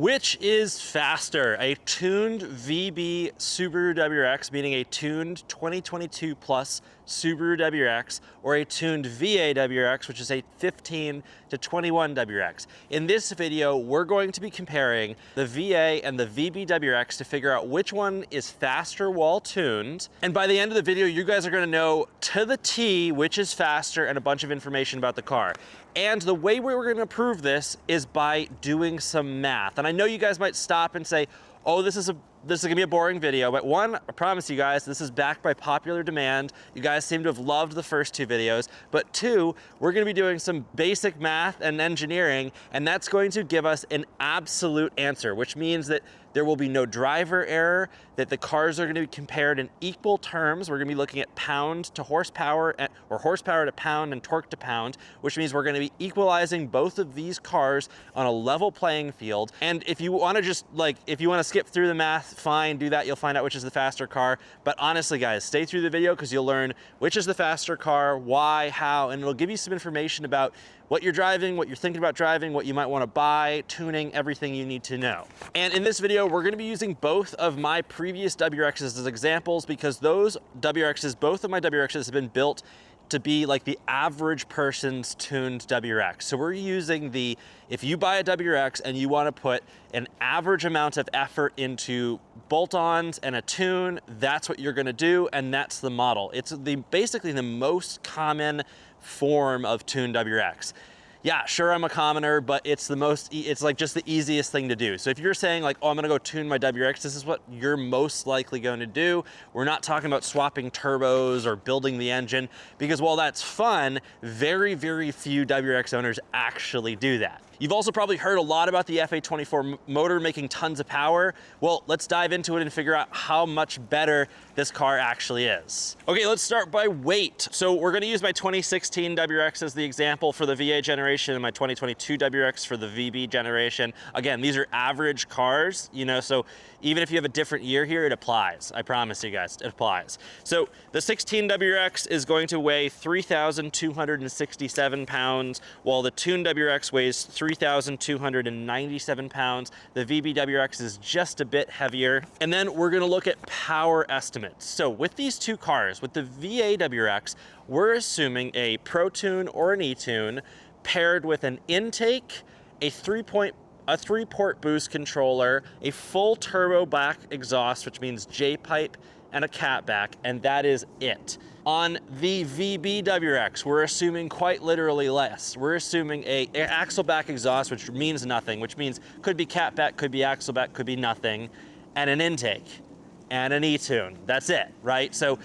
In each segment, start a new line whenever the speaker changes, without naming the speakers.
Which is faster, a tuned VB Subaru WRX, meaning a tuned 2022 plus Subaru WRX, or a tuned VA WRX, which is a 15 to 21 WRX? In this video, we're going to be comparing the VA and the VB WRX to figure out which one is faster while tuned. And by the end of the video, you guys are gonna know to the T which is faster and a bunch of information about the car. And the way we're gonna prove this is by doing some math. And I know you guys might stop and say, oh, this is gonna be a boring video, but one, I promise you guys, this is backed by popular demand. You guys seem to have loved the first two videos. But two, we're gonna be doing some basic math and engineering, and that's going to give us an absolute answer, which means that there will be no driver error, that the cars are gonna be compared in equal terms. We're gonna be looking at pound to horsepower, or horsepower to pound and torque to pound, which means we're gonna be equalizing both of these cars on a level playing field. And if you wanna if you wanna skip through the math, fine, do that. You'll find out which is the faster car. But honestly, guys, stay through the video because you'll learn which is the faster car, why, how, and it'll give you some information about what you're driving, what you're thinking about driving, what you might want to buy, tuning, everything you need to know. And in this video, we're going to be using both of my previous WRXs as examples because those WRXs, both of my WRXs have been built to be like the average person's tuned WRX. So we're using if you buy a WRX and you want to put an average amount of effort into bolt-ons and a tune, that's what you're gonna do, and that's the model. It's basically the most common form of tuned WRX. Yeah, sure, I'm a commoner, but it's like just the easiest thing to do. So if you're saying like, oh, I'm gonna go tune my WRX, this is what you're most likely going to do. We're not talking about swapping turbos or building the engine, because while that's fun, very, very few WRX owners actually do that. You've also probably heard a lot about the FA24 motor making tons of power. Well, let's dive into it and figure out how much better this car actually is. Okay, let's start by weight. So we're gonna use my 2016 WRX as the example for the VA generation and my 2022 WRX for the VB generation. Again, these are average cars, so even if you have a different year here, it applies. I promise you guys, it applies. So the 16 WRX is going to weigh 3,267 pounds, while the tuned WRX weighs 3,297 pounds. The VB WRX is just a bit heavier. And then we're gonna look at power estimates. So with these two cars, with the VA WRX, we're assuming a Pro Tune or an E-Tune paired with an intake, a three-port boost controller, a full turbo back exhaust, which means J-pipe, and a catback, and that is it. On the VB WRX, we're assuming quite literally less. We're assuming an axle back exhaust, which means nothing, which means could be catback, could be axle back, could be nothing, and an intake, and an E-Tune. That's it, right? So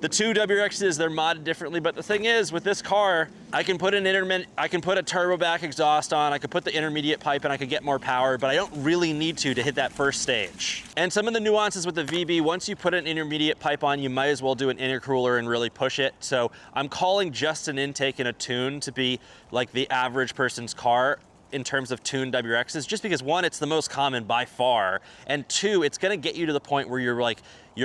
the two WRXs, they're modded differently, but the thing is, with this car, I can put a turbo back exhaust on, I could put the intermediate pipe, and I could get more power, but I don't really need to hit that first stage. And some of the nuances with the VB, once you put an intermediate pipe on, you might as well do an intercooler and really push it. So I'm calling just an intake and a tune to be like the average person's car in terms of tuned WRXs, just because one, it's the most common by far, and two, it's gonna get you to the point where you're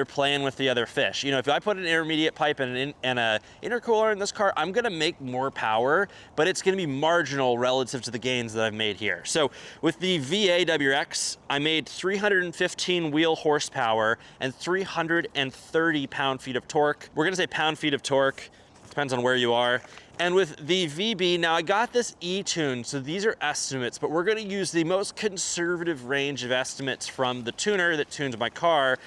playing with the other fish. If I put an intermediate pipe and a intercooler in this car, I'm gonna make more power, but it's gonna be marginal relative to the gains that I've made here. So with the VA WRX, I made 315 wheel horsepower and 330 pound-feet of torque. We're gonna say pound-feet of torque, depends on where you are. And with the VB, now I got this E-Tune, so these are estimates, but we're gonna use the most conservative range of estimates from the tuner that tunes my car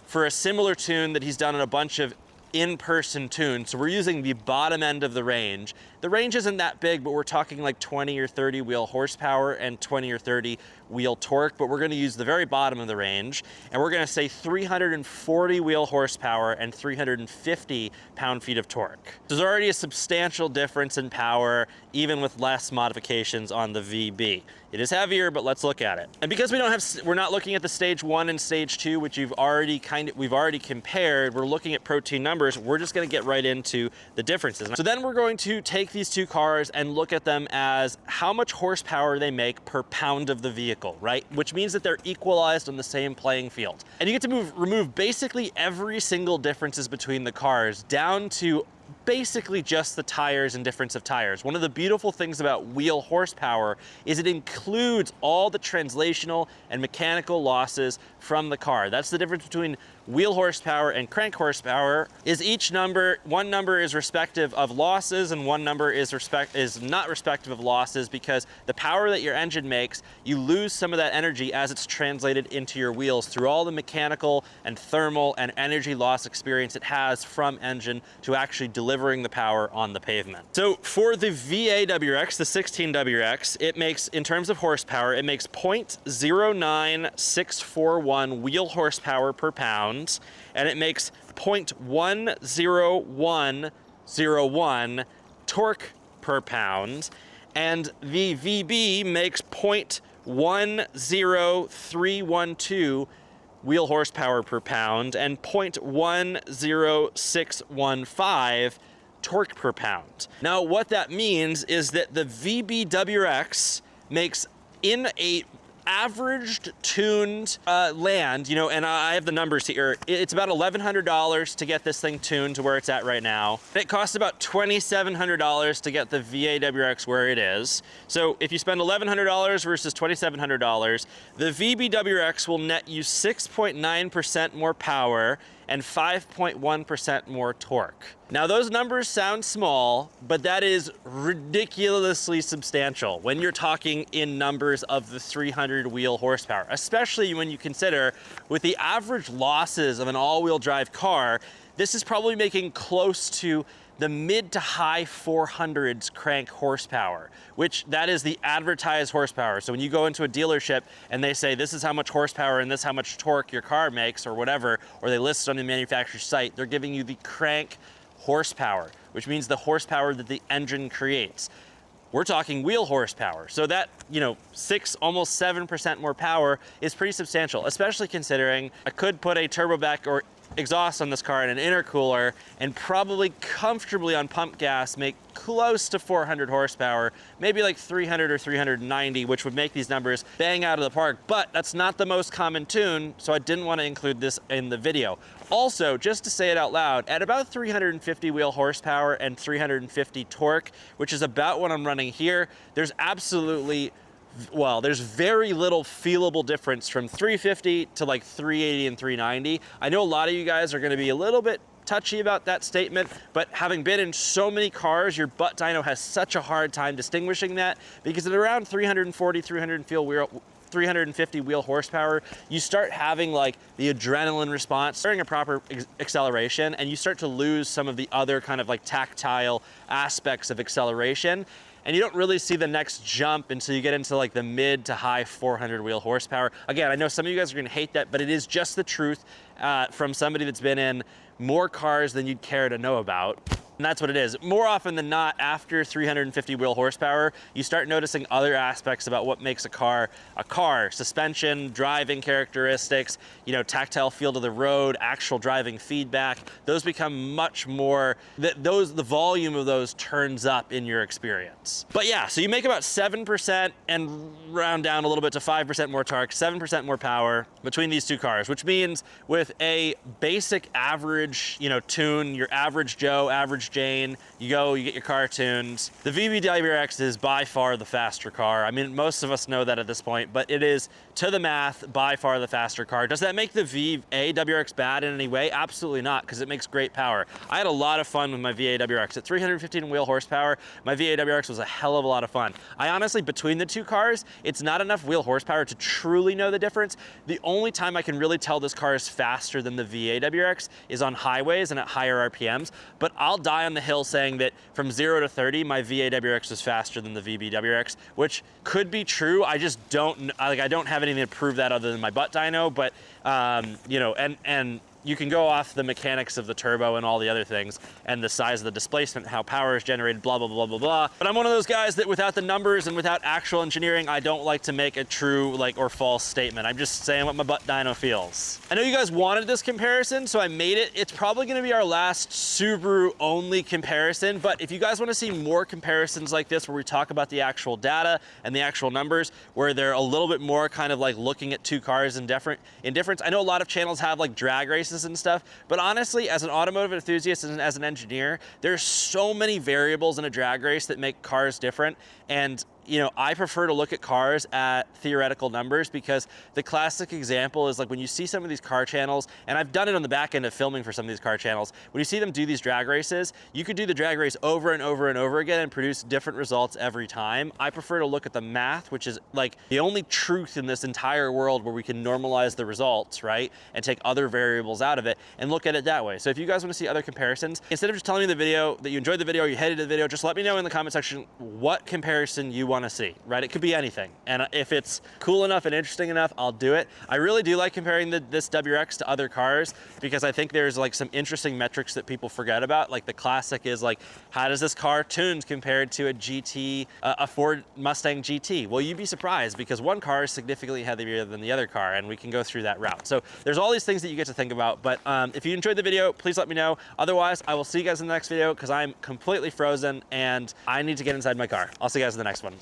for a similar tune that he's done in a bunch of in-person tunes. So we're using the bottom end of the range. The range isn't that big, but we're talking like 20 or 30 wheel horsepower and 20 or 30 wheel torque, but we're gonna use the very bottom of the range, and we're gonna say 340 wheel horsepower and 350 pound-feet of torque. There's already a substantial difference in power, even with less modifications on the VB. It is heavier, but let's look at it. And because we're not looking at the stage 1 and stage 2, which we've already compared, we're looking at protein numbers, we're just gonna get right into the differences. So then we're going to take these two cars and look at them as how much horsepower they make per pound of the vehicle, right? Which means that they're equalized on the same playing field. And you get to remove basically every single differences between the cars down to basically just the tires and difference of tires. One of the beautiful things about wheel horsepower is it includes all the translational and mechanical losses from the car. That's the difference between wheel horsepower and crank horsepower, is each number, one number is respective of losses and one number is not respective of losses, because the power that your engine makes, you lose some of that energy as it's translated into your wheels through all the mechanical and thermal and energy loss experience it has from engine to actually delivering the power on the pavement. So for the VA WRX, the 16 WRX, it makes, in terms of horsepower, it makes 0.09641 wheel horsepower per pound, and it makes 0.10101 torque per pound, and the VB makes 0.10312 wheel horsepower per pound and 0.10615 torque per pound. Now what that means is that the VB WRX makes, in a averaged tuned land, you know, and I have the numbers here, it's about $1,100 to get this thing tuned to where it's at right now. It costs about $2,700 to get the VA WRX where it is. So if you spend $1,100 versus $2,700, the VB WRX will net you 6.9% more power and 5.1% more torque. Now those numbers sound small, but that is ridiculously substantial when you're talking in numbers of the 300 wheel horsepower, especially when you consider with the average losses of an all-wheel drive car, this is probably making close to the mid to high 400s crank horsepower, which that is the advertised horsepower. So when you go into a dealership and they say this is how much horsepower and this is how much torque your car makes or whatever, or they list it on the manufacturer's site, they're giving you the crank horsepower, which means the horsepower that the engine creates. We're talking wheel horsepower. So that, you know, almost 7% more power is pretty substantial, especially considering I could put a turbo back or exhaust on this car and an intercooler and probably comfortably on pump gas make close to 400 horsepower, maybe like 300 or 390, which would make these numbers bang out of the park. But that's not the most common tune, so I didn't want to include this in the video. Also, just to say it out loud, at about 350 wheel horsepower and 350 torque, which is about what I'm running here, there's very little feelable difference from 350 to like 380 and 390. I know a lot of you guys are going to be a little bit touchy about that statement, but having been in so many cars, your butt dyno has such a hard time distinguishing that, because at around 340, 350 wheel horsepower, you start having like the adrenaline response during a proper acceleration, and you start to lose some of the other kind of like tactile aspects of acceleration. And you don't really see the next jump until you get into like the mid to high 400 wheel horsepower. Again, I know some of you guys are gonna hate that, but it is just the truth from somebody that's been in more cars than you'd care to know about. And that's what it is. More often than not, after 350 wheel horsepower, you start noticing other aspects about what makes a car a car. Suspension, driving characteristics, you know, tactile feel to the road, actual driving feedback. Those become much more, the volume of those turns up in your experience. But yeah, so you make about 7% and round down a little bit to 5% more torque, 7% more power between these two cars, which means with a basic average, you know, tune, your average Joe, average Jane, you get your car tuned. The VB WRX is by far the faster car. I mean, most of us know that at this point, but it is, to the math, by far the faster car. Does that make the VA WRX bad in any way? Absolutely not, because it makes great power. I had a lot of fun with my VA WRX. At 315 wheel horsepower, my VA WRX was a hell of a lot of fun. I honestly, between the two cars, it's not enough wheel horsepower to truly know the difference. The only time I can really tell this car is faster than the VA WRX is on highways and at higher RPMs, but I'll die on the hill saying that from 0 to 30, my VA WRX was faster than the VB WRX, which could be true. I just don't, I don't have anything to prove that other than my butt dyno, but you know, and you can go off the mechanics of the turbo and all the other things and the size of the displacement, how power is generated, blah, blah, blah, blah, blah. But I'm one of those guys that without the numbers and without actual engineering, I don't like to make a true or false statement. I'm just saying what my butt dyno feels. I know you guys wanted this comparison, so I made it. It's probably gonna be our last Subaru only comparison, but if you guys wanna see more comparisons like this where we talk about the actual data and the actual numbers, where they're a little bit more kind of like looking at two cars in difference. I know a lot of channels have like drag races races and stuff. But honestly, as an automotive enthusiast and as an engineer, there's so many variables in a drag race that make cars different. And you know, I prefer to look at cars at theoretical numbers, because the classic example is like when you see some of these car channels, and I've done it on the back end of filming for some of these car channels, when you see them do these drag races, you could do the drag race over and over and over again and produce different results every time. I prefer to look at the math, which is like the only truth in this entire world where we can normalize the results, right? And take other variables out of it and look at it that way. So if you guys want to see other comparisons, instead of just telling me the video that you enjoyed the video or you hated the video, just let me know in the comment section what comparison you want to see, right? It could be anything. And if it's cool enough and interesting enough, I'll do it. I really do like comparing this WRX to other cars, because I think there's like some interesting metrics that people forget about. Like the classic is like, how does this car tuned compared to a GT, a Ford Mustang GT? Well, you'd be surprised, because one car is significantly heavier than the other car, and we can go through that route. So there's all these things that you get to think about. But if you enjoyed the video, please let me know. Otherwise, I will see you guys in the next video, because I'm completely frozen and I need to get inside my car. I'll see you guys in the next one.